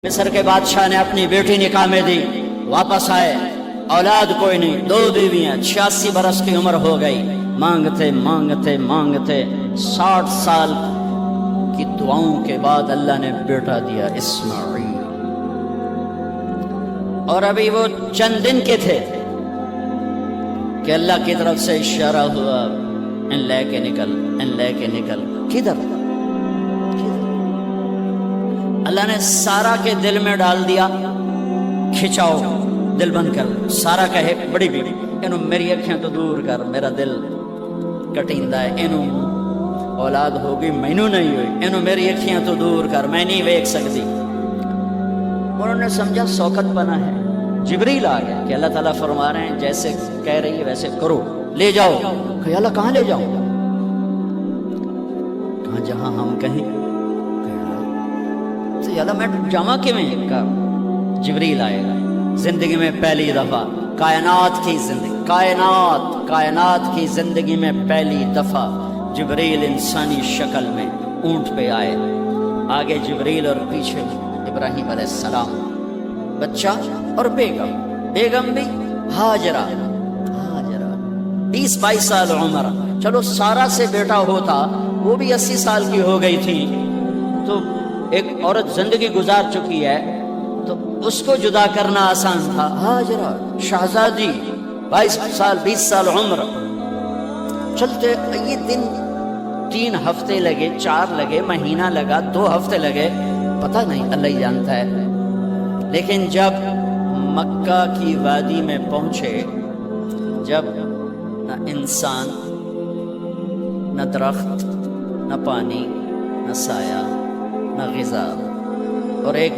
مصر کے بادشاہ نے اپنی بیٹی نکاح میں دی، واپس آئے، اولاد کوئی نہیں، 2 بیویاں، 86 برس کی عمر ہو گئی، مانگتے مانگتے مانگتے 60 سال کی دعاؤں کے بعد اللہ نے بیٹا دیا، اسماعیل۔ اور ابھی وہ چند دن کے تھے کہ اللہ کی طرف سے اشارہ ہوا، ان لے کے نکل، ان لے کے نکل۔ کدھر؟ اللہ نے سارا کے دل میں ڈال دیا، کھچاؤ، دل بند کر۔ سارا کہے بڑی بیوی، اینو میری اکھیاں تو دور کر، میرا دل کٹیندا ہے، اینو اولاد ہوگی مینو نہیں ہوئی، اینو میری اکھیاں تو دور کر، میں نہیں ویکھ سکتی۔ انہوں نے سمجھا سوکت پنا ہے۔ جبریل آ گیا کہ اللہ تعالیٰ فرما رہے ہیں جیسے کہہ رہی ہے ویسے کرو، لے جاؤ۔ کہ اللہ کہاں لے جاؤں؟ کہاں جہاں ہم کہیں۔ اللہ میں جامع کیویں؟ کہا جبریل آئے گا زندگی میں پہلی دفعہ، کائنات کی زندگی میں پہلی دفعہ جبریل انسانی شکل میں اونٹ پہ آئے، آگے جبریل اور پیچھے ابراہیم علیہ السلام، بچہ اور بیگم بھی ہاجرہ 20-22 سال عمر۔ چلو سارا سے بیٹا ہوتا، وہ بھی 80 سال کی ہو گئی تھی، تو ایک عورت زندگی گزار چکی ہے تو اس کو جدا کرنا آسان تھا۔ ہاجرہ شہزادی 20 سال عمر۔ چلتے یہ دن 3 ہفتے لگے، 4 لگے، مہینہ لگا، 2 ہفتے لگے، پتہ نہیں، اللہ ہی جانتا ہے۔ لیکن جب مکہ کی وادی میں پہنچے، جب نہ انسان، نہ درخت، نہ پانی، نہ سایہ، نہ غذا، اور ایک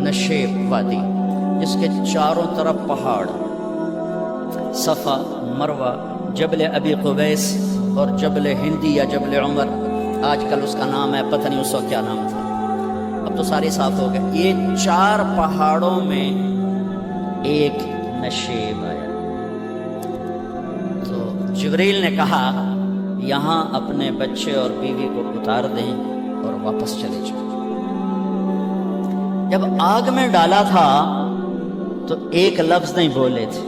نشیب وادی جس کے چاروں طرف پہاڑ، صفا، مروہ، جبل ابی قبیس اور جبل ہندی یا جبل عمر، آج کل اس کا نام ہے، پتہ نہیں اس وقت کیا نام تھا، اب تو سارے صاف ہو گئے۔ یہ 4 پہاڑوں میں ایک نشیب آیا۔ تو جبریل نے کہا یہاں اپنے بچے اور بیوی کو اتار دیں اور واپس چلے جاؤ۔ جب آگ میں ڈالا تھا تو ایک لفظ نہیں بولے تھے،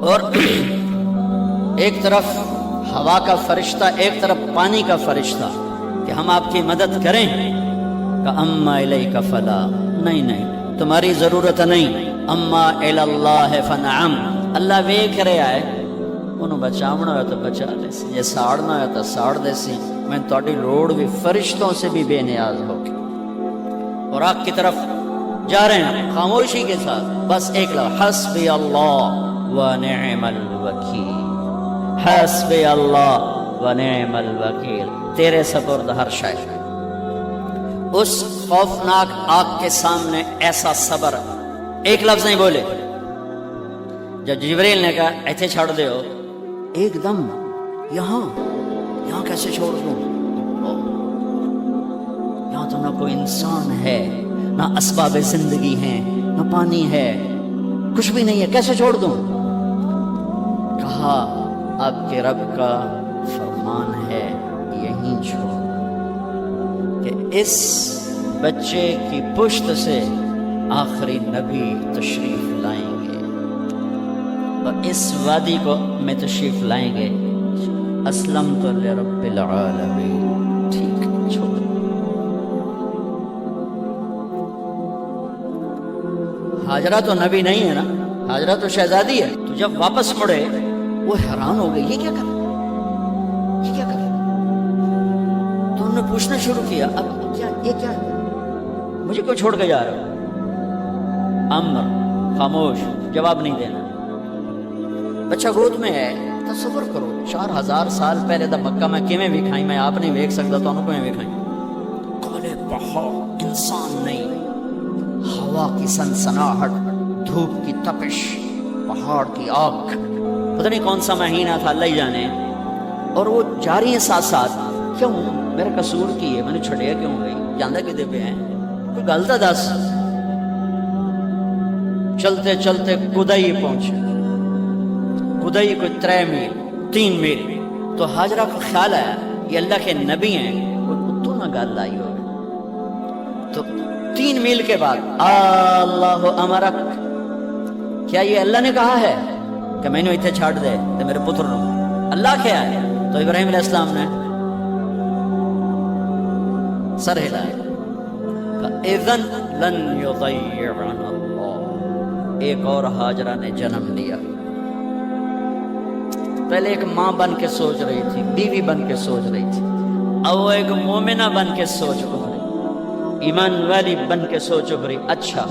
اور ایک طرف ہوا کا فرشتہ، ایک طرف پانی کا فرشتہ کہ ہم آپ کی مدد کریں، کہ اما الیک فلا، نہیں تمہاری ضرورت نہیں، اما الی اللہ فنعم، اللہ ویکھ رہا ہے، انہوں بچاونا ہو تو بچا دے سی، یہ ساڑنا ہو تو ساڑ دے سی، میں تہاڈی لوڑ بھی فرشتوں سے بھی بے نیاز ہو کے۔ اور آگ کی طرف جا رہے ہیں خاموشی کے ساتھ، بس ایک لفظ، حسبی اللہ ونعم الوکیل، حسبی اللہ ونعم الوکیل، تیرے سپرد ہر شے۔ اس خوفناک آگ کے سامنے ایسا صبر، ایک لفظ نہیں بولے۔ جب جبریل نے کہا ایتھے چھوڑ دے ہو، ایک دم یہاں کیسے چھوڑ دوں؟ یہاں تو نہ کوئی انسان ہے، نہ اسباب زندگی ہیں، نہ پانی ہے، کچھ بھی نہیں ہے، کیسے چھوڑ دوں؟ کہا آپ کے رب کا فرمان ہے یہیں چھوڑ، کہ اس بچے کی پشت سے آخری نبی تشریف لائیں گے اور اس وادی کو میں تشریف لائیں گے۔ اسلمت لرب العالمین، ٹھیک چھوڑ۔ ہاجرہ تو نبی نہیں ہے نا، ہاجرہ تو شہزادی ہے۔ تو جب واپس مڑے وہ حیران ہو گئی، یہ کیا کر تو انہوں نے پوچھنا شروع کیا، اب یہ کیا ہے؟ مجھے کوئی چھوڑ کے جا رہا ہو؟ امر، خاموش، جواب نہیں دینا۔ بچہ گود میں ہے، تصور کرو 4000 سال پہلے دا مکہ میں کیویں وکھائی، میں آپ نہیں ویکھ سکتا تو انہوں کیویں وکھائی؟ کالے پہاڑ، انسان نہیں، ہوا کی سنسناہٹ، دھوپ کی تپش، پہاڑ کی آگ، پتہ نہیں کون سا مہینہ تھا، اللہ ہی جانے۔ اور وہ جاری ہیں ساتھ ساتھ، کیوں میرا قصور کی ہے، میں نے چھڑیا کیوں گئی، جاندہ کدے پہ ہیں، کوئی غلطہ دس۔ چلتے چلتے کدئی پہنچے، کدئی کوئی 3 میل۔ تو ہاجرہ کو خیال آیا یہ اللہ کے نبی ہیں، کوئی اتو نہ گل آئی ہو، تو 3 میل کے بعد اللہ امرک، کیا یہ اللہ نے کہا ہے کہ میں نے اتنے چھاڑ دے تو میرے پتر نو؟ اللہ کیا ہے؟ تو ابراہیم علیہ السلام نے سر ہلایا، اذن لن یضیعنا اللہ۔ ایک اور ہاجرہ نے جنم لیا۔ پہلے ایک ماں بن کے سوچ رہی تھی، بیوی بن کے سوچ رہی تھی، اب وہ ایک مومنہ بن کے سوچ ابھری، ایمان والی بن کے سوچ ابھری۔ اچھا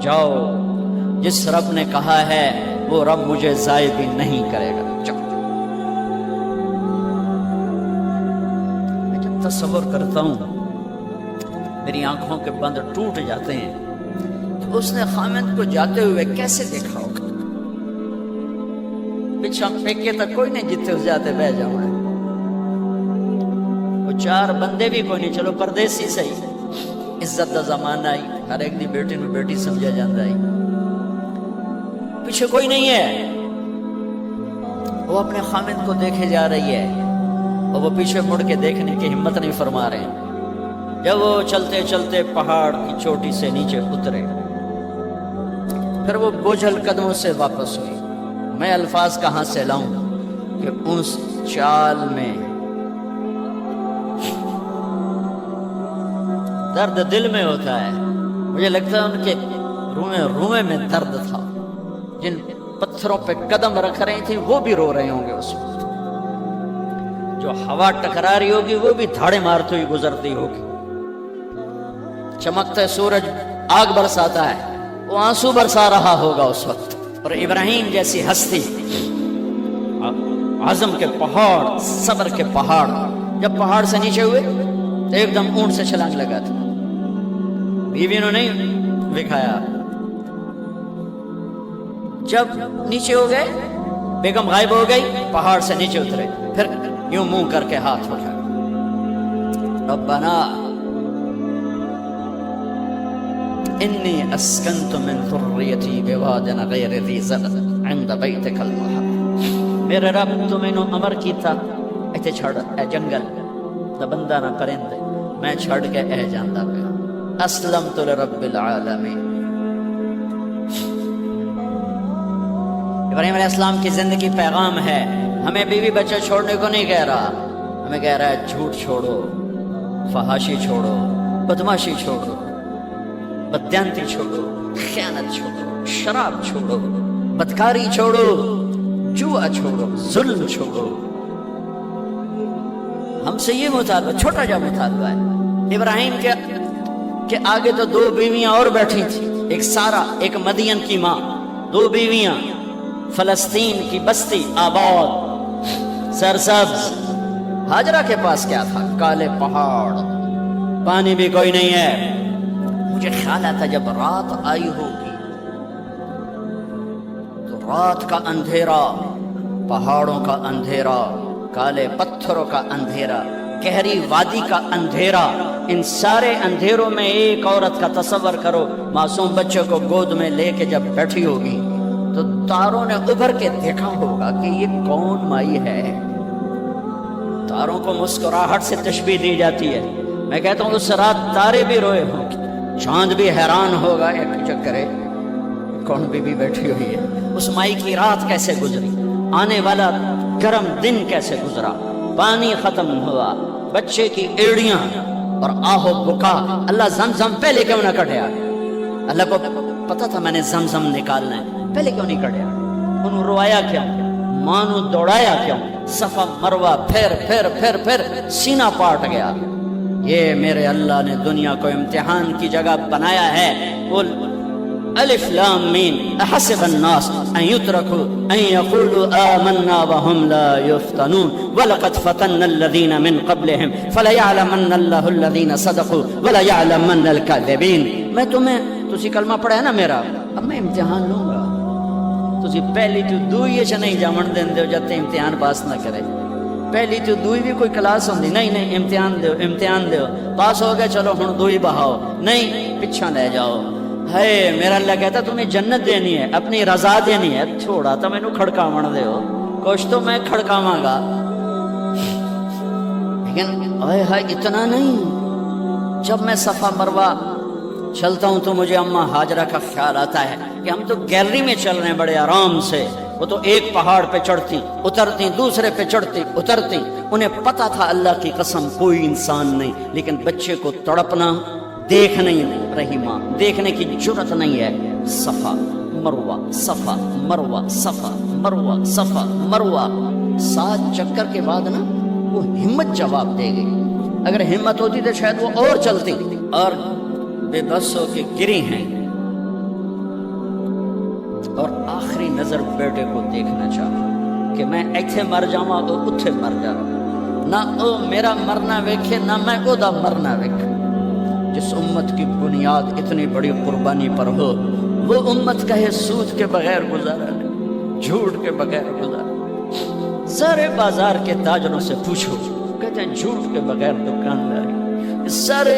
جاؤ، جس رب نے کہا ہے وہ رب مجھے ضائع بھی نہیں کرے گا۔ میں جب تصور کرتا ہوں میری آنکھوں کے بند ٹوٹ جاتے ہیں، تو اس نے خامد کو جاتے ہوئے کیسے دیکھا ہوگا؟ پچھا پیکے تک کوئی نہیں جتنے اس جاتے بہ جاؤں ہے، وہ 4 بندے بھی کوئی نہیں، چلو پردیسی صحیح، عزت دا زمانہ آئی، ہر ایک دی بیٹی نو بیٹی سمجھا جاندہ آئی، پیچھے کوئی نہیں ہے۔ وہ اپنے خامد کو دیکھے جا رہی ہے اور وہ پیچھے مڑ کے دیکھنے کی ہمت نہیں فرما رہے ہیں۔ جب وہ چلتے چلتے پہاڑ کی چوٹی سے نیچے اترے، پھر وہ بوجھل قدموں سے واپس ہوئی۔ میں الفاظ کہاں سے لاؤں کہ اس چال میں درد دل میں ہوتا ہے۔ مجھے لگتا ہے ان کے روئے میں درد تھا۔ جن پتھروں پہ قدم رکھ رہی تھی وہ بھی رو رہے ہوں گے اس وقت، جو ہوا ٹکرا رہی ہوگی وہ بھی دھاڑے مارتے ہوئی گزرتی ہوگی، چمکتا سورج آگ برساتا ہے، وہ آنسو برسا رہا ہوگا اس وقت۔ اور ابراہیم جیسی ہستی، عزم کے پہاڑ، صبر کے پہاڑ، جب پہاڑ سے نیچے ہوئے تو ایک دم اونٹ سے چھلانگ لگا تھا۔ بیوی نے نہیں دکھایا، جب نیچے ہو گئے بیگم غائب ہو گئی، پہاڑ سے نیچے اترے، پھر یوں منہ کر کے ہاتھ اٹھا، ربنا انی اسکنت من ذریتی بواد غیر ذی زرع عند بیتک المحرم۔ میرے رب تو میں نے امر کی تھا ایتھے چھڑ اے جنگل نہ بندہ نہ پرندے، میں چھڑ کے اے جاندہ پہ اسلمت لرب العالمین۔ ابراہیم علیہ السلام کی زندگی پیغام ہے، ہمیں بیوی بچے چھوڑنے کو نہیں کہہ رہا، ہمیں کہہ رہا ہے جھوٹ چھوڑو، فحاشی چھوڑو، بدماشی چھوڑو، بددیانتی چھوڑو، خیانت چھوڑو، شراب چھوڑو، بدکاری چھوڑو، جوا چھوڑو، ظلم چھوڑو۔ ہم سے یہ مطالبہ، چھوٹا جا مطالبہ ہے۔ ابراہیم کے آگے تو 2 بیویاں اور بیٹھی تھی، ایک سارا، ایک مدین کی ماں، 2 بیویاں، فلسطین کی بستی آباد سرسبز۔ ہاجرہ کے پاس کیا تھا؟ کالے پہاڑ، پانی بھی کوئی نہیں ہے۔ مجھے خیال آتا جب رات آئی ہوگی تو رات کا اندھیرا، پہاڑوں کا اندھیرا، کالے پتھروں کا اندھیرا، گہری وادی کا اندھیرا، ان سارے اندھیروں میں ایک عورت کا تصور کرو، معصوم بچے کو گود میں لے کے جب بیٹھی ہوگی تو تاروں نے ابھر کے دیکھا ہوگا کہ یہ کون مائی ہے۔ تاروں کو مسکراہٹ سے تشبیہ دی جاتی ہے۔ میں کہتا ہوں اس رات تارے بھی روئے ہوں گے، چاند بھی حیران ہوگا، ایک چکرے کون بی بی بیٹھی ہوئی ہے، اس مائی کی رات کیسے گزری، آنے والا گرم دن کیسے گزرا، پانی ختم ہوا، بچے کی ایڑیاں اور آہو بکا۔ اللہ زمزم پہلے کیوں نہ کٹیا؟ اللہ کو پتا تھا میں نے زمزم نکالنا ہے، پہلے کیوں نہیں کٹیا؟ انہوں روایا کیوں؟ مانو دوڑایا کیوں؟ صفا مروہ پھر پھر پھر پھر سینہ پاٹ گیا۔ یہ میرے اللہ نے دنیا کو امتحان کی جگہ بنایا ہے۔ قل الف لام میم احسب الناس ان يتركوا ان يقولوا آمنا وهم لا يفتنون ولقد فتنا الذين من قبلهم فليعلمن الله الذين صدقوا وليعلمن الكاذبين۔ میں تسی کلمہ پڑھا ہے نا میرا، اب میں امتحان لوں گا۔ تسی پہلی تو دوئی چ نہیں جامن دین دیو جب تے امتحان پاس نہ کرے۔ پہلی تو دوئی بھی کوئی کلاس ہوندی نہیں، امتحان دیو، پاس ہو گئے چلو ہن دوئی بہاؤ، نہیں پچھا لے جاؤ۔ ہے میرا اللہ کہتا تمہیں جنت دینی ہے، اپنی رضا دینی ہے، تھوڑا تو مینوں کھڑکاون دیو، کچھ تو میں کھڑکاواں گا، لیکن اے ہائے اتنا نہیں۔ جب میں صفا مروہ چلتا ہوں تو مجھے اماں ہاجرہ کا خیال آتا ہے کہ ہم تو گیلری میں چل رہے ہیں بڑے آرام سے، وہ تو ایک پہاڑ پہ چڑھتی اترتی، دوسرے پہ چڑھتی اترتی، انہیں پتا تھا اللہ کی قسم کوئی انسان نہیں، لیکن بچے کو تڑپنا دیکھ نہیں رہی ماں، دیکھنے کی جرت نہیں ہے۔ صفا مروہ صفا مروہ صفا مروہ صفا مروہ، 7 چکر کے بعد نا وہ ہمت جواب دے گئی، اگر ہمت ہوتی تو شاید وہ اور چلتی، اور بے بس ہو کے گری ہیں، اور آخری نظر بیٹے کو دیکھنا چاہا کہ میں ایتھے مر جاواں او اتھے مر جا، نہ او میرا مرنا ویکھے نہ میں او دا مرنا ویکھے۔ جس امت کی بنیاد اتنی بڑی قربانی پر ہو، وہ امت کہے سود کے بغیر گزارا نہیں، جھوٹ کے بغیر گزارا۔ سارے بازار کے تاجروں سے پوچھو، کہتے ہیں جھوٹ کے بغیر دکانداری۔ سارے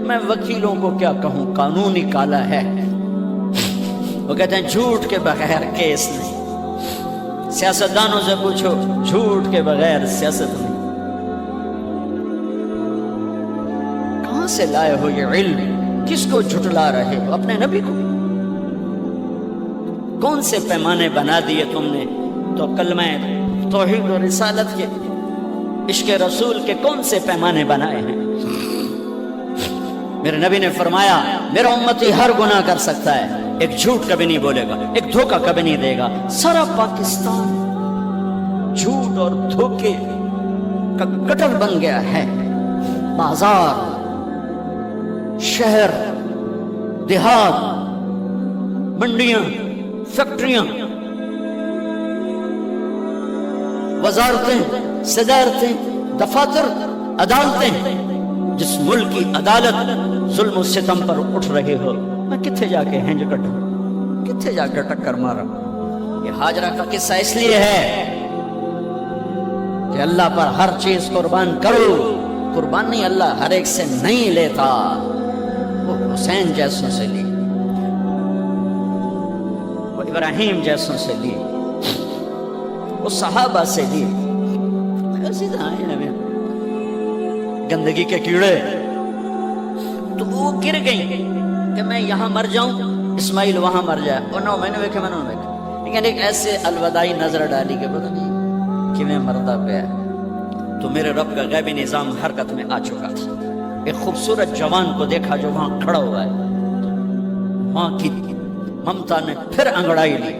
میں وکیلوں کو کیا کہوں، قانون نکالا ہے، وہ کہتے ہیں جھوٹ کے بغیر کیس نہیں۔ سیاستدانوں سے پوچھو، جھوٹ کے بغیر سیاست نہیں۔ کہاں سے لائے ہو یہ علم؟ کس کو جھٹلا رہے ہو؟ اپنے نبی کو؟ کون سے پیمانے بنا دیے تم نے؟ تو کلمہ توحید و رسالت کے، عشق رسول کے کون سے پیمانے بنائے ہیں؟ میرے نبی نے فرمایا میرا امتی ہر گناہ کر سکتا ہے، ایک جھوٹ کبھی نہیں بولے گا، ایک دھوکہ کبھی نہیں دے گا۔ سارا پاکستان جھوٹ اور دھوکے کا گٹر بن گیا ہے۔ بازار، شہر، دیہات، منڈیاں، فیکٹریاں، وزارتیں، صدارتیں، دفاتر، عدالتیں، جس ملک کی عدالت ظلم و ستم پر اٹھ رہے ہو، میں کتھے جا کے ہنج کٹوں، کتھے جا کے ٹکر مارا؟ یہ ہاجرہ کا قصہ اس لیے ہے کہ اللہ پر ہر چیز قربان کرو۔ قربان نہیں اللہ ہر ایک سے نہیں لیتا، وہ حسین جیسوں سے لی، وہ ابراہیم جیسوں سے لی، وہ صحابہ سے لی۔ ایسی گندگی کے کیڑے تو وہ گر گئی کہ میں یہاں مر جاؤں، اسماعیل وہاں مر جائے، اور نہ میں نے دیکھا، میں نے دیکھا، لیکن ایک ایسے الوداعی نظر ڈالی کہ پتہ نہیں کہ میں مرتا پیا۔ تو میرے رب کا غیبی نظام حرکت میں آ چکا تھا۔ ایک خوبصورت جوان کو دیکھا جو وہاں کھڑا ہوا ہے، ماں کی ممتا نے پھر انگڑائی لی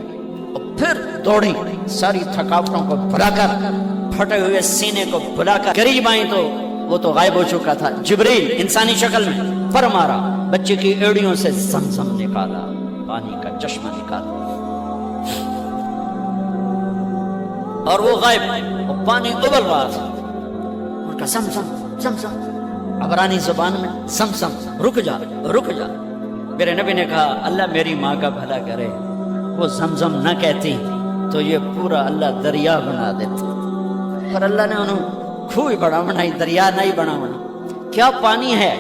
اور پھر دوڑی، ساری تھکاوٹوں کو بھلا کر، پھٹے ہوئے سینے کو بھلا کر قریب آئیں تو وہ تو غائب ہو چکا تھا۔ جبریل انسانی شکل میں پر مارا، بچے کی ایڑیوں سے زمزم نکالا، پانی کا چشمہ نکالا، اور وہ غائب، وہ پانی ابل رہا تھا۔ ان کا زمزم زمزم، عبرانی زبان میں زمزم، رک جا رک جا۔ میرے نبی نے کہا اللہ میری ماں کا بھلا کرے، وہ زمزم نہ کہتی تو یہ پورا اللہ دریا بنا دیتا، پر اللہ نے انہوں کھوئی بڑا بنائی، دریا نہیں بنا بنا۔ کیا پانی ہے؟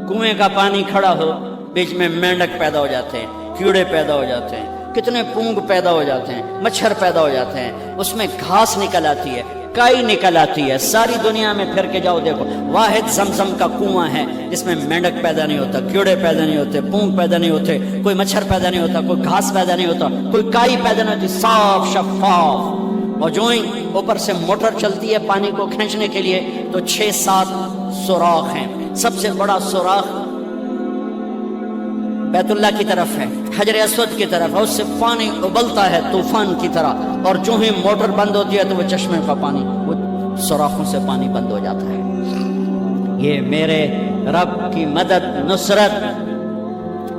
کنویں کا پانی کھڑا ہو، بیچ میں مینڈک پیدا ہو جاتے ہیں، کیڑے پیدا ہو جاتے ہیں، کتنے پونگ پیدا ہو جاتے ہیں، مچھر پیدا ہو جاتے ہیں، اس میں گھاس نکل آتی ہے، کائی نکل آتی ہے۔ ساری دنیا میں پھر کے جاؤ دیکھو، واحد زمزم کا کنواں ہے جس میں مینڈک پیدا نہیں ہوتا، کیڑے پیدا نہیں ہوتے، پونگ پیدا نہیں ہوتے، کوئی مچھر پیدا نہیں ہوتا، کوئی گھاس پیدا نہیں ہوتا، کوئی کائی پیدا نہیں ہوتی، صاف شفاف۔ اور جو ہی اوپر سے موٹر چلتی ہے پانی کو کھینچنے کے لیے تو 6-7 سوراخ ہیں۔ سب سے بڑا سوراخ بیت اللہ کی طرف ہے، حجر اسود کی طرف ہے، اس سے پانی ابلتا ہے طوفان کی طرح، اور جو ہی موٹر بند ہوتی ہے تو وہ چشمے کا پانی، وہ سوراخوں سے پانی بند ہو جاتا ہے۔ یہ میرے رب کی مدد، نصرت،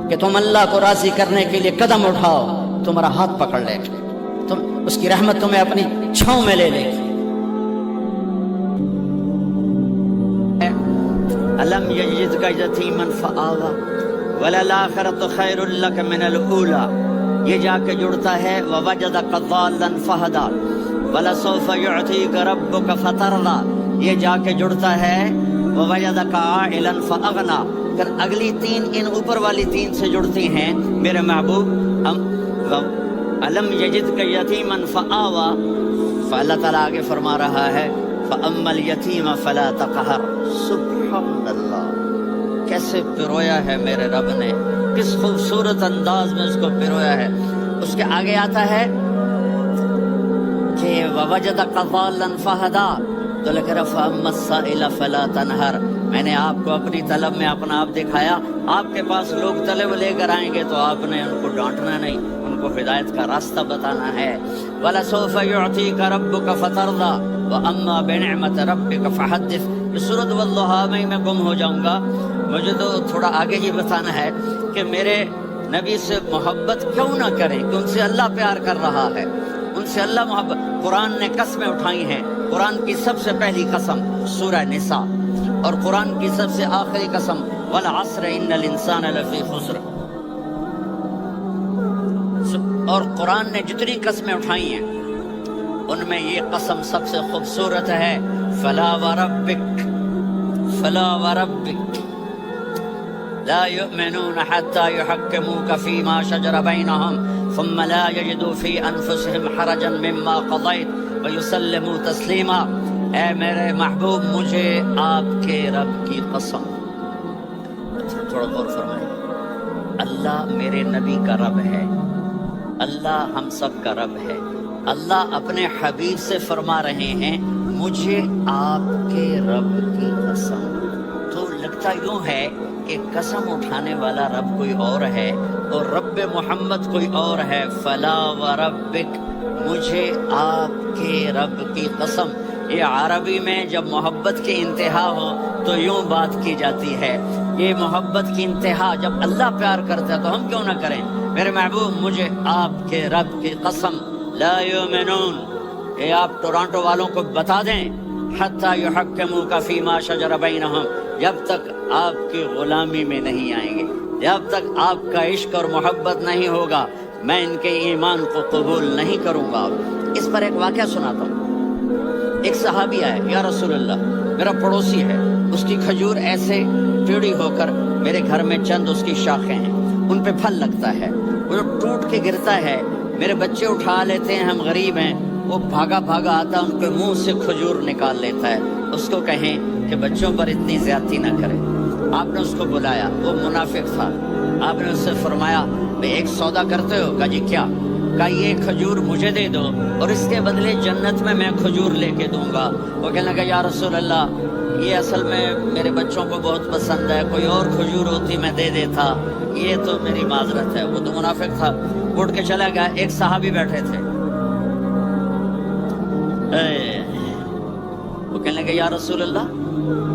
کہ تم اللہ کو راضی کرنے کے لیے قدم اٹھاؤ، تمہارا ہاتھ پکڑ لے گا، تم اس کی رحمت تمہیں اپنی چھاؤں میں لے لے گی۔ الم یجدک یتیما فآوی وللآخرۃ خیر لک من الاولی، یہ جا کے جڑتا ہے ووجدک ضالا فہدی ولسوف یعطیک ربک فترضی، یہ جا کے جڑتا ہے ووجدک عائلا فاغنی۔ پھر اگلی 3 ان اوپر والی 3 سے جڑتی ہیں میرے محبوب۔ الم یجدک یتیما فآوی، فاللہ تعالیٰ آگے فرما رہا ہے فاما الیتیم فلا تقہر۔ سبحان اللہ، کیسے پرویا ہے میرے رب نے، کس خوبصورت انداز میں اس کو پرویا ہے۔ اس کے آگے آتا ہے کہ وَوَجَدَكَ ضَالًّا فَهَدَىٰ، تو لکھ رہا فَأَمَّا السَّائِلَ فَلَا تَنْهَرْ، میں نے آپ کو اپنی طلب میں اپنا آپ دکھایا، آپ کے پاس لوگ طلب لے کر آئیں گے تو آپ نے ان کو ڈانٹنا نہیں، ان کو ہدایت کا راستہ بتانا ہے۔ وَلَسَوْفَ يُعْطِيكَ رَبُّكَ فَتَرْضَىٰ وَأَمَّا بِنِعْمَةِ رَبِّكَ فَحَدِّثْ۔ یہ سورۃ والضحیٰ میں گم ہو جاؤں گا، مجھے تو تھوڑا آگے ہی بتانا ہے کہ میرے نبی سے محبت کیوں نہ کریں، کہ ان سے اللہ پیار کر رہا ہے، ان سے اللہ محبت۔ قرآن نے قسمیں اٹھائی ہیں، قرآن کی سب سے پہلی قسم سورہ نساء، اور قرآن کی سب سے آخری قسم والعصر ان الانسان لفی خسر۔ اور قرآن نے جتنی قسمیں اٹھائی ہیں ان میں یہ قسم سب سے خوبصورت ہے، فلا وربک، فلا وربک لا يؤمنون حتى يحكموك فيما شجر بينهم ثم لا يجدوا في انفسهم حرجا مما قضيت ويسلموا تسليما۔ اے میرے محبوب، مجھے آپ کے رب کی قسم، تھوڑا غور فرمائیں، اللہ میرے نبی کا رب ہے، اللہ ہم سب کا رب ہے، اللہ اپنے حبیب سے فرما رہے ہیں مجھے آپ کے رب کی قسم۔ تو لگتا یوں ہے کہ قسم اٹھانے والا رب کوئی اور ہے اور رب محمد کوئی اور ہے۔ فلا وربک، مجھے آپ کے رب کی قسم۔ یہ عربی میں جب محبت کی انتہا ہو تو یوں بات کی جاتی ہے، یہ محبت کی انتہا جب اللہ پیار کرتا ہے تو ہم کیوں نہ کریں۔ میرے محبوب، مجھے آپ کے رب کی قسم، لا یؤمنون، یہ آپ ٹورانٹو والوں کو بتا دیں، حتی یحکموک فیما شجر بینہم، جب تک آپ کی غلامی میں نہیں آئیں گے، جب تک آپ کا عشق اور محبت نہیں ہوگا، میں ان کے ایمان کو قبول نہیں کروں گا۔ اس پر ایک واقعہ سناتا ہوں۔ ایک صحابی آئے، یا رسول اللہ، میرا پڑوسی ہے، اس کی کھجور ایسے ٹیڑھی ہو کر میرے گھر میں چند اس کی شاخیں ہیں، ان پہ پھل لگتا ہے، وہ جو ٹوٹ کے گرتا ہے میرے بچے اٹھا لیتے ہیں، ہم غریب ہیں، وہ بھاگا بھاگا آتا ان کے منہ سے کھجور نکال لیتا ہے۔ اس کو کہیں کہ بچوں پر اتنی زیادتی نہ کریں۔ آپ نے اس کو بلایا، وہ منافق تھا، آپ نے اس سے فرمایا بھئی ایک سودا کرتے ہو؟ کہا جی کیا؟ کہا یہ کھجور مجھے دے دو اور اس کے بدلے جنت میں کھجور لے کے دوں گا۔ وہ کہنے لگا یا رسول اللہ، یہ اصل میں میرے بچوں کو بہت پسند ہے، کوئی اور کھجور ہوتی میں دے دیتا، یہ تو میری معذرت ہے۔ وہ تو منافق تھا، اٹھ کے چلا گیا۔ ایک صحابی بیٹھے تھے، وہ کہنے لگے یا رسول اللہ،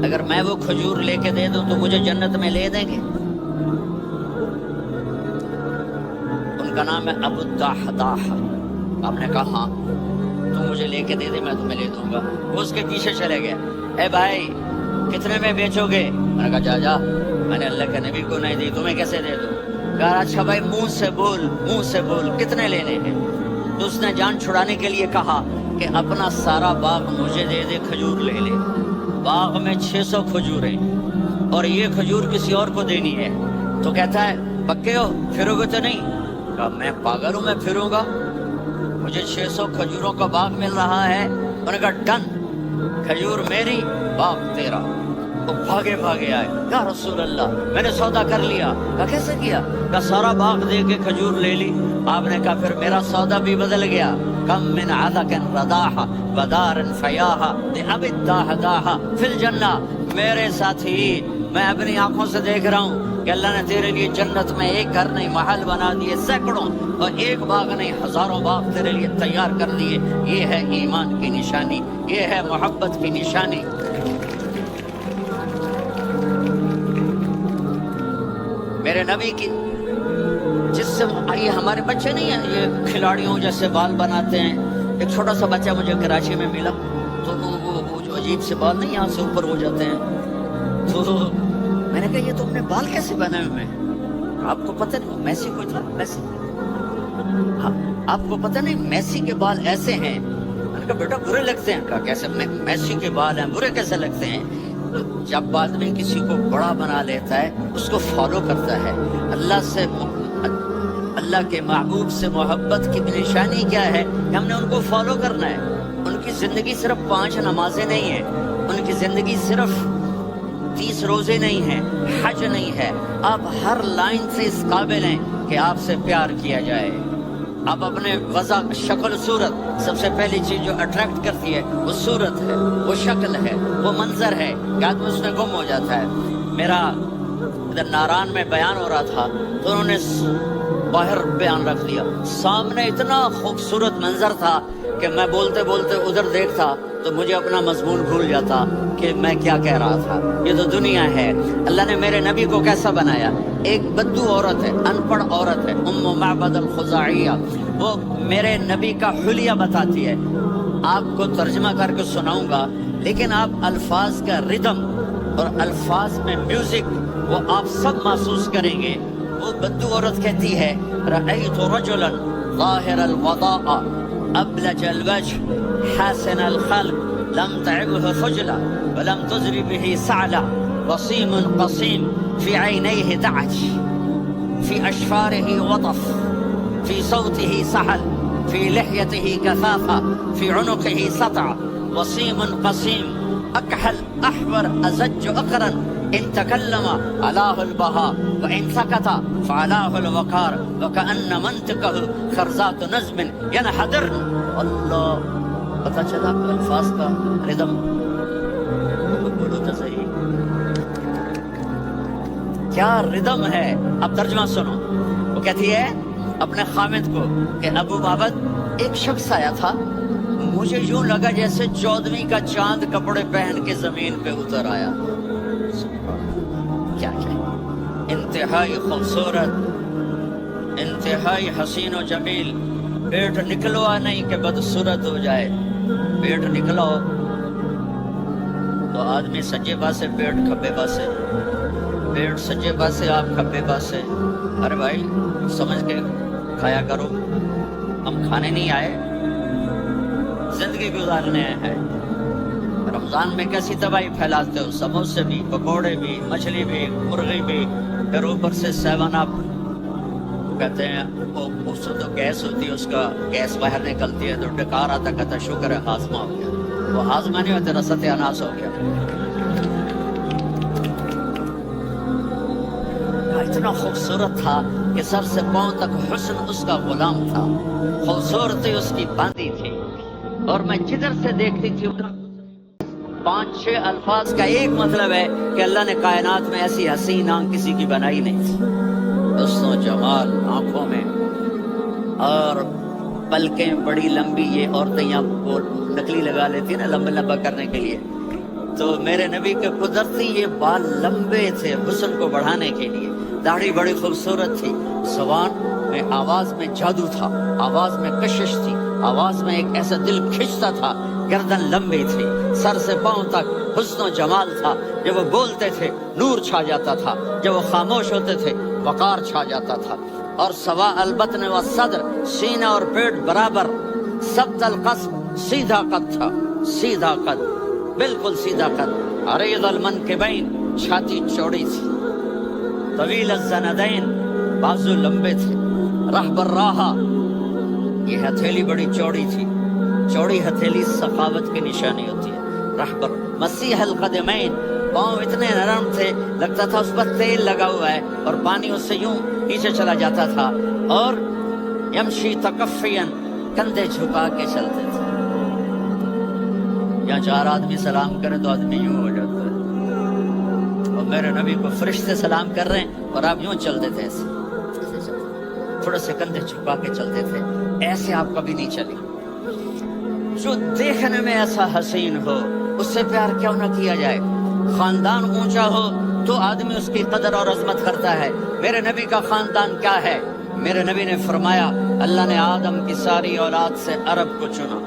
اگر میں وہ کھجور لے کے دے دوں تو مجھے جنت میں لے دیں گے؟ ان کا نام ہے ابو الدحداح۔ آپ نے کہا ہاں، تو مجھے لے کے دے دے، میں تمہیں لے دوں گا۔ وہ اس کے پیچھے چلے گئے، اے بھائی کتنے میں بیچو گے؟ میں نے کہا جا جا، میں نے اللہ کے نبی کو نہیں دی، تمہیں کیسے دے دوں؟ کہا اچھا بھائی منہ سے بول، منہ سے بول، کتنے لینے ہیں؟ تو اس نے جان چھڑانے کے لیے کہا کہ اپنا سارا باغ مجھے دے دے، کھجور لے لے۔ باغ میں 600 کھجوریں اور یہ کھجور کسی اور کو دینی ہے۔ تو کہتا ہے پکے ہو، پھرو گے تو نہیں؟ کہا میں پاگل ہوں، میں پھروں گا؟ مجھے 600 کھجوروں کا باغ مل رہا ہے۔ انہوں نے کہا ڈن، کھجور میری، باغ تیرا۔ وہ بھاگے بھاگے آئے، یا رسول اللہ میں نے سودا کر لیا۔ کہا کیسے کیا؟ کہا سارا باغ دے کے کھجور لے لی۔ آپ نے کہا پھر میرا سودا بھی بدل گیا۔ کم من عدق رداح ودار فیاح لأبی الدحداح فی الجنہ۔ میرے ساتھی، میں اپنی آنکھوں سے دیکھ رہا ہوں کہ اللہ نے تیرے لیے جنت میں ایک گھر نہیں محل بنا دیے، سینکڑوں، اور ایک باغ نہیں ہزاروں باغ تیرے لیے تیار کر دیے۔ یہ ہے ایمان کی نشانی، یہ ہے محبت کی نشانی۔ میرے نبی کی جس سے یہ ہمارے بچے نہیں ہیں، یہ کھلاڑیوں جیسے بال بناتے ہیں۔ ایک چھوٹا سا بچہ مجھے کراچی میں ملا، تو وہ جو عجیب سے بال نہیں یہاں سے اوپر ہو جاتے ہیں، تو میں نے کہا یہ تم نے بال کیسے بنائے ہوئے ہیں؟ آپ کو پتہ نہیں میسی کوئی تھا، میسی، آپ کو پتہ نہیں میسی کے بال ایسے ہیں؟ میں نے کہا بیٹا برے لگتے ہیں۔ کہا کیسے؟ میسی کے بال ہیں، برے کیسے لگتے ہیں؟ جب آدمی کسی کو بڑا بنا لیتا ہے اس کو فالو کرتا ہے۔ اللہ کے محبوب سے محبت کی نشانی کیا ہے کہ ہم نے ان کو فالو کرنا ہے۔ ان کی زندگی صرف 5 نمازیں نہیں ہیں، ان کی زندگی صرف 30 روزے نہیں ہیں، حج نہیں ہے، آپ ہر لائن سے اس قابل ہیں کہ آپ سے پیار کیا جائے. آپ اپنے وضع، شکل، صورت، سب سے پہلی چیز جو اٹریکٹ کرتی ہے وہ صورت ہے، وہ شکل ہے، وہ منظر ہے کہ آدمی اس میں گم ہو جاتا ہے. میرا ادھر ناران میں بیان ہو رہا تھا تو انہوں نے باہر بیان رکھ دیا، سامنے اتنا خوبصورت منظر تھا کہ میں بولتے بولتے ادھر دیکھتا تو مجھے اپنا مضمون بھول جاتا کہ میں کیا کہہ رہا تھا. یہ تو دنیا ہے. اللہ نے میرے نبی کو کیسا بنایا؟ ایک بدو عورت ہے، ان پڑھ عورت ہے، ام معبد الخزاعیہ، وہ میرے نبی کا حلیہ بتاتی ہے. آپ کو ترجمہ کر کے سناؤں گا، لیکن آپ الفاظ کا ردم اور الفاظ میں میوزک وہ آپ سب محسوس کریں گے. وہ بدو عورت کہتی ہے، رأیت رجلا ظاہر الوضاء ابلج الوجه حسن الخلق لم تعبه خجلا ولم تزر به سعلا وصيم قصيم في عينيه دعج في أشفاره وطف في صوته سحل في لحيته كثافة في عنقه سطع وصيم قصيم أكحل أحمر أزج أقرن إن تكلم علاه البهاء وإن سكت فعلاه الوقار وكأن منطقه خرزات نظم ينحدرن. اللہ، پتہ چلا الفاظ کا ردم. بولو تو صحیح، کیا ردم ہے. اب ترجمہ سنو. وہ کہتی ہے اپنے خامد کو کہ ابو بابد ایک شخص آیا تھا، مجھے یوں لگا جیسے 14ویں کا چاند کپڑے پہن کے زمین پہ اتر آیا. کیا انتہائی خوبصورت، انتہائی حسین و جمیل. پیٹ نکلوا نہیں کہ بدصورت ہو جائے. پیٹ نکلو تو آدمی سجے پاسے پیٹ کھبے پاسے، پیٹ سجے پاسے آپ کھبے پاسے. ارے بھائی سمجھ کے کھایا کرو، ہم کھانے نہیں آئے، زندگی گزارنے ہیں. رمضان میں کیسی تباہی پھیلاتے ہو، سموسے بھی، پکوڑے بھی، مچھلی بھی، مرغی بھی، پھر اوپر سے 7 اپ. کہتے ہیں اس سے تو گیس ہوتی ہے، اس کا گیس باہر نکلتی ہے تو ڈکار آتا، کہتا شکر ہے ہاضمہ ہو گیا. وہ ہاضمہ نہیں ہوتا، تیرا ستیہ ناش ہو گیا. اتنا خوبصورت تھا کہ سر سے پاؤں تک حسن اس کا غلام تھا، خوبصورتی اس کی باندھی تھی. اور میں جدھر سے دیکھتی تھی 5-6 الفاظ کا ایک مطلب ہے کہ اللہ نے کائنات میں ایسی حسین آنکھ کسی کی بنائی نہیں تھی. حسن و جمال آنکھوں میں، اور پلکیں بڑی لمبی. یہ عورتیں یہاں وہ نکلی لگا لیتی نا لمبا لمبا کرنے کے لیے، تو میرے نبی کے قدرتی یہ بال لمبے تھے حسن کو بڑھانے کے لیے. داڑھی بڑی خوبصورت تھی. زبان میں، آواز میں جادو تھا، آواز میں کشش تھی، آواز میں ایک ایسا دل کھنچتا تھا. گردن لمبی تھی، سر سے پاؤں تک حسن و جمال تھا. جب وہ بولتے تھے نور چھا جاتا تھا، جب وہ خاموش ہوتے تھے وقار چھا جاتا تھا. اور سوا البطن و صدر، سینہ اور پیٹ برابر. سبت القصب، سیدھا قد تھا، سیدھا قد، بالکل سیدھا قد. عریض المنکبین، چھاتی چوڑی تھی. طویل الزندین، بازو لمبے تھے. رحب الراحہ، یہ ہتھیلی بڑی چوڑی تھی. چوڑی ہتھیلی سخاوت کی نشانی ہوتی ہے. رحبر مسیح القدمین، پاؤں اتنے نرم تھے لگتا تھا اس پر تیل لگا ہوا ہے اور پانی اس سے یوں پیچھے چلا جاتا تھا. اور یمشی تکفین، کندھے جھکا کے چلتے تھے. یا 4 آدمی سلام کریں تو آدمی یوں ہو جاتا ہے. اور میرے نبی کو فرشتے سلام کر رہے ہیں اور آپ یوں چلتے تھے، ایسے تھوڑے سے کندھے جھکا کے چلتے تھے. ایسے آپ کبھی نہیں چلے. جو دیکھنے میں ایسا حسین ہو اس سے پیار کیوں نہ کیا جائے. خاندان اونچا ہو تو آدمی اس کی قدر اور عظمت کرتا ہے. میرے نبی کا خاندان کیا ہے؟ میرے نبی نے فرمایا اللہ نے آدم کی ساری اولاد سے عرب کو چنا،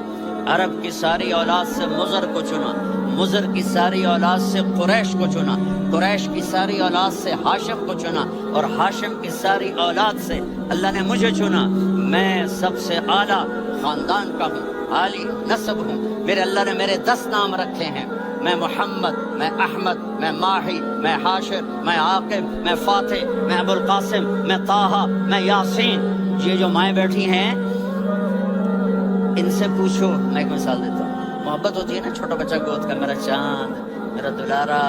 عرب کی ساری اولاد سے مضر کو چنا، مضر کی ساری اولاد سے قریش کو چنا، قریش کی ساری اولاد سے ہاشم کو چنا، اور ہاشم کی ساری اولاد سے اللہ نے مجھے چنا. میں سب سے اعلیٰ خاندان کا ہوں، عالی نسب ہوں. میرے اللہ نے میرے 10 نام رکھے ہیں. میں محمد، میں احمد، میں ماہی، میں حاشر، میں عاقب، میں فاتح، میں ابو القاسم، میں طٰہٰ، میں یاسین. یہ جو مائیں بیٹھی ہیں ان سے پوچھو. میں ایک مثال دیتا ہوں. محبت ہوتی ہے نا، چھوٹا بچہ گود کا میرا چاند، میرا دلارا،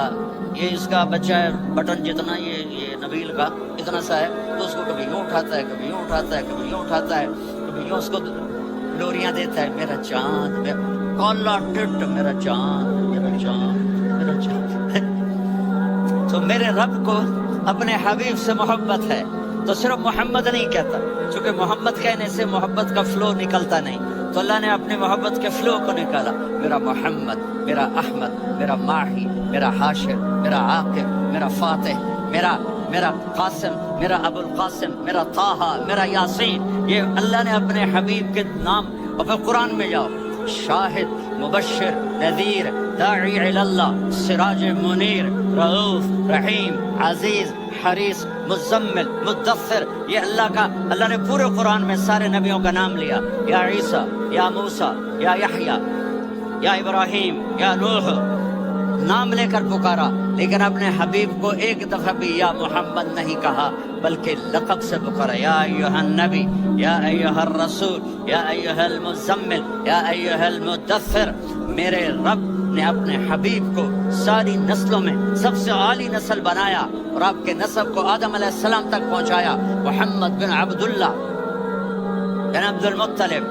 یہ اس کا بچہ ہے بٹن جتنا، یہ نبیل کا اتنا سا ہے، تو اس کو کبھی یوں اٹھاتا ہے، کبھی یوں اٹھاتا ہے، کبھی یوں اٹھاتا ہے، کبھی یوں اس کو لوریاں دیتا ہے، میرا چاند، کالا ٹٹ، میرا چاند، میرا چاند، میرا چاند۔ تو میرے رب کو اپنے حبیب سے محبت ہے، تو صرف محمد نہیں کہتا، چونکہ محمد کہنے سے محبت کا فلو نکلتا نہیں، تو اللہ نے اپنی محبت کے فلو کو نکالا، میرا محمد، میرا احمد، میرا ماہی، میرا حاشر، میرا عاقب، میرا فاتح، میرا قاسم، میرا ابو القاسم، میرا طٰہٰ، میرا یاسین، یہ اللہ نے اپنے حبیب کے نام۔ اور پھر قرآن میں جاؤ، شاہد، مبشر، نذیر، داعی الی اللہ، سراج منیر، رؤوف، رحیم، عزیز، حریص، مزمل، مدثر، یہ اللہ نے پورے قرآن میں سارے نبیوں کا نام لیا، یا عیسیٰ، یا موسیٰ، یا یحییٰ، یا ابراہیم، یا نوح، نام لے کر پکارا، لیکن اپنے حبیب کو ایک دفعہ بھی یا محمد نہیں کہا، بلکہ لقب سے پکارا، یا ایھا النبی، یا ایھا الرسول، یا ایھا المزمل، یا ایھا المدثر۔ میرے رب نے اپنے حبیب کو ساری نسلوں میں سب سے عالی نسل بنایا، اور آپ کے نسب کو آدم علیہ السلام تک پہنچایا۔ محمد بن عبداللہ بن عبد المطلب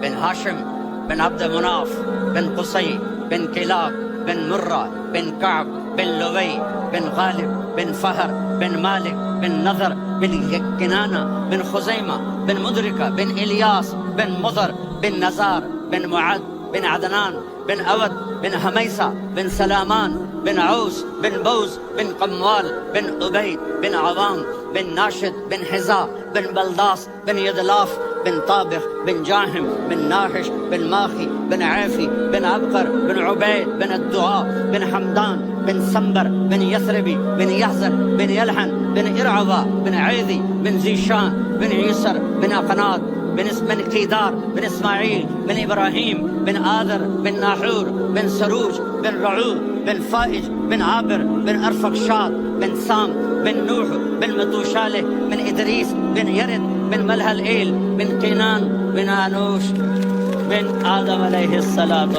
بن ہاشم بن عبد مناف بن قصی بن کلاب بن مرہ بن کعب بن لوی بن غالب بن فہر بن مالک بن نضر بن کنانہ بن خزیمہ بن مدرکہ بن الیاس بن مضر بن نزار بن معد بن عدنان بن اود بن حمیسہ بن سلامان بن عوس بن بوز بن قموال بن عبید بن عوام بن ناشد بن حذا بن بلداس بن یدلاف بن طابخ بن جاہم بن ناحش بن ماخی بن عیفی بن عبقر بن عبید بن الدعاء بن حمدان بن سنبر بن یثربی بن یحزن بن یلحن بن ارعوا بن عیدی بن زیشان بن عیسر بن اقناط بن قیدار بن اسماعیل بن ابراہیم بن آدر بن ناحور بن سروج بن رعو بن فائج بن عابر بن ارفقشاد بن سام بن نوح بن متوشالہ بن ادریس بن یرد بن ملہل ایل بن قینان بن آنوش بن آدم علیہ السلام۔